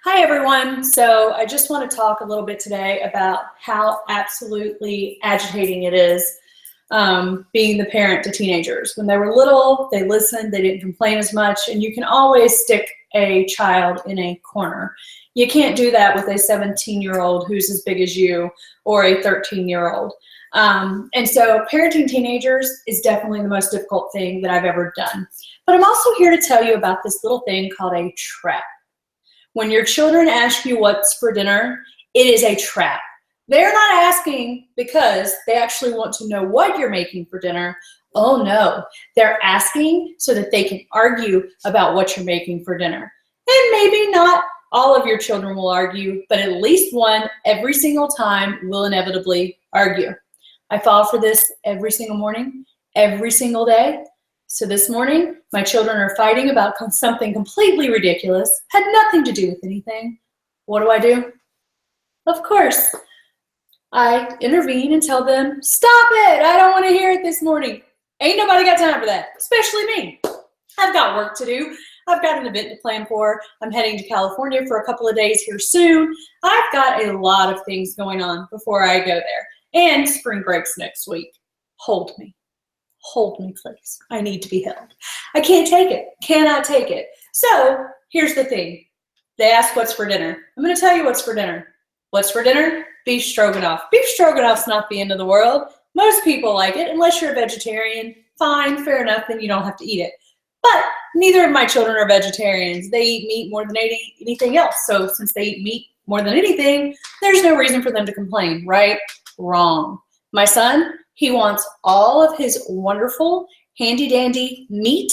Hi everyone. So I just want to talk a little bit today about how absolutely agitating it is being the parent to teenagers. When they were little, they listened, they didn't complain as much, and you can always stick a child in a corner. You can't do that with a 17-year-old who's as big as you or a 13-year-old. And so parenting teenagers is definitely the most difficult thing that I've ever done. But I'm also here to tell you about this little thing called a trap. When your children ask you what's for dinner, it is a trap. They're not asking because they actually want to know what you're making for dinner. Oh no, they're asking so that they can argue about what you're making for dinner. And maybe not all of your children will argue, but at least one every single time will inevitably argue. I fall for this every single morning, every single day. So this morning, my children are fighting about something completely ridiculous, had nothing to do with anything. What do? Of course, I intervene and tell them, stop it, I don't want to hear it this morning. Ain't nobody got time for that, especially me. I've got work to do. I've got an event to plan for. I'm heading to California for a couple of days here soon. I've got a lot of things going on before I go there. And spring break's next week. Hold me. Hold me, please. I need to be held. I can't take it. Cannot take it. So here's the thing. They ask what's for dinner. I'm going to tell you what's for dinner. What's for dinner? Beef stroganoff. Beef stroganoff's not the end of the world. Most people like it, unless you're a vegetarian. Fine, fair enough, then you don't have to eat it. But neither of my children are vegetarians. They eat meat more than they eat anything else. So since they eat meat more than anything, there's no reason for them to complain, right? Wrong. My son, he wants all of his wonderful, handy-dandy meat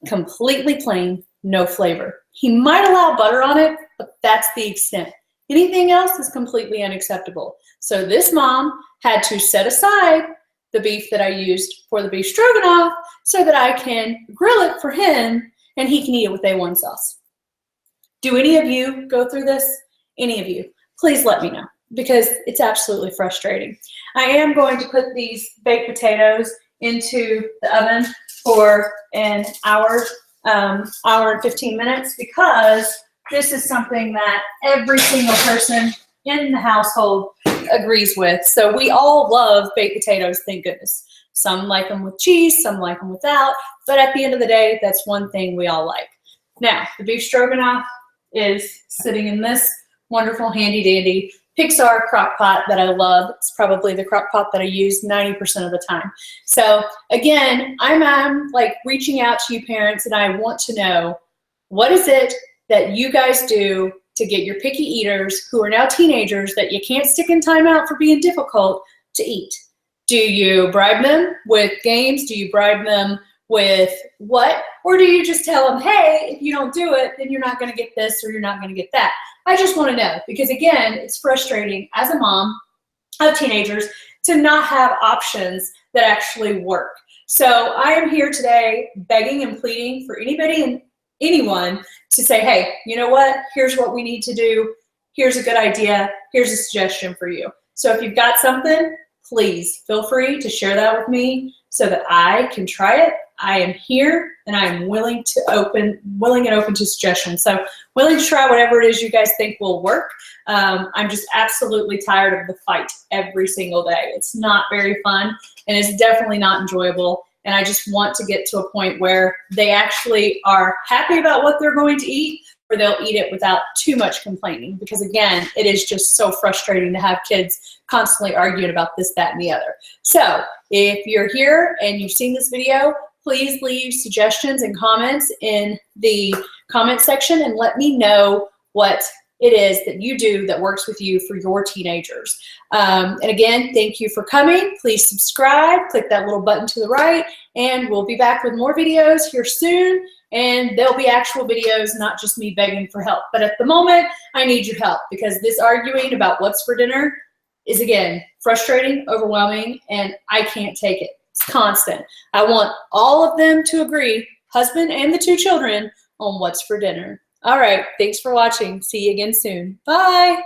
completely plain, no flavor. He might allow butter on it, but that's the extent. Anything else is completely unacceptable. So this mom had to set aside the beef that I used for the beef stroganoff so that I can grill it for him and he can eat it with A1 sauce. Do any of you go through this? Any of you? Please let me know, because it's absolutely frustrating. I am going to put these baked potatoes into the oven for an hour and 15 minutes, because this is something that every single person in the household agrees with. So we all love baked potatoes, thank goodness. Some like them with cheese, some like them without, but at the end of the day, that's one thing we all like. Now, the beef stroganoff is sitting in this wonderful handy dandy Pixar crock pot that I love. It's probably the crock pot that I use 90% of the time. So again, I'm like reaching out to you parents, and I want to know, what is it that you guys do to get your picky eaters, who are now teenagers that you can't stick in timeout for being difficult, to eat? Do you bribe them with games? Do you bribe them with what? Or do you just tell them, hey, if you don't do it, then you're not going to get this or you're not going to get that? I just want to know, because again, it's frustrating as a mom of teenagers to not have options that actually work. So I am here today begging and pleading for anybody and anyone to say, hey, you know what? Here's what we need to do. Here's a good idea. Here's a suggestion for you. So if you've got something, please feel free to share that with me so that I can try it. I am here and I am willing and open to suggestions. So willing to try whatever it is you guys think will work. I'm just absolutely tired of the fight every single day. It's not very fun, and it's definitely not enjoyable. And I just want to get to a point where they actually are happy about what they're going to eat, or they'll eat it without too much complaining. Because again, it is just so frustrating to have kids constantly arguing about this, that, and the other. So if you're here and you've seen this video, please leave suggestions and comments in the comment section and let me know what it is that you do that works with you for your teenagers. And again, thank you for coming. Please subscribe, click that little button to the right, and we'll be back with more videos here soon. And there'll be actual videos, not just me begging for help. But at the moment, I need your help, because this arguing about what's for dinner is, again, frustrating, overwhelming, and I can't take it. It's constant. I want all of them to agree, husband and the 2 children, on what's for dinner. All right, thanks for watching. See you again soon. Bye.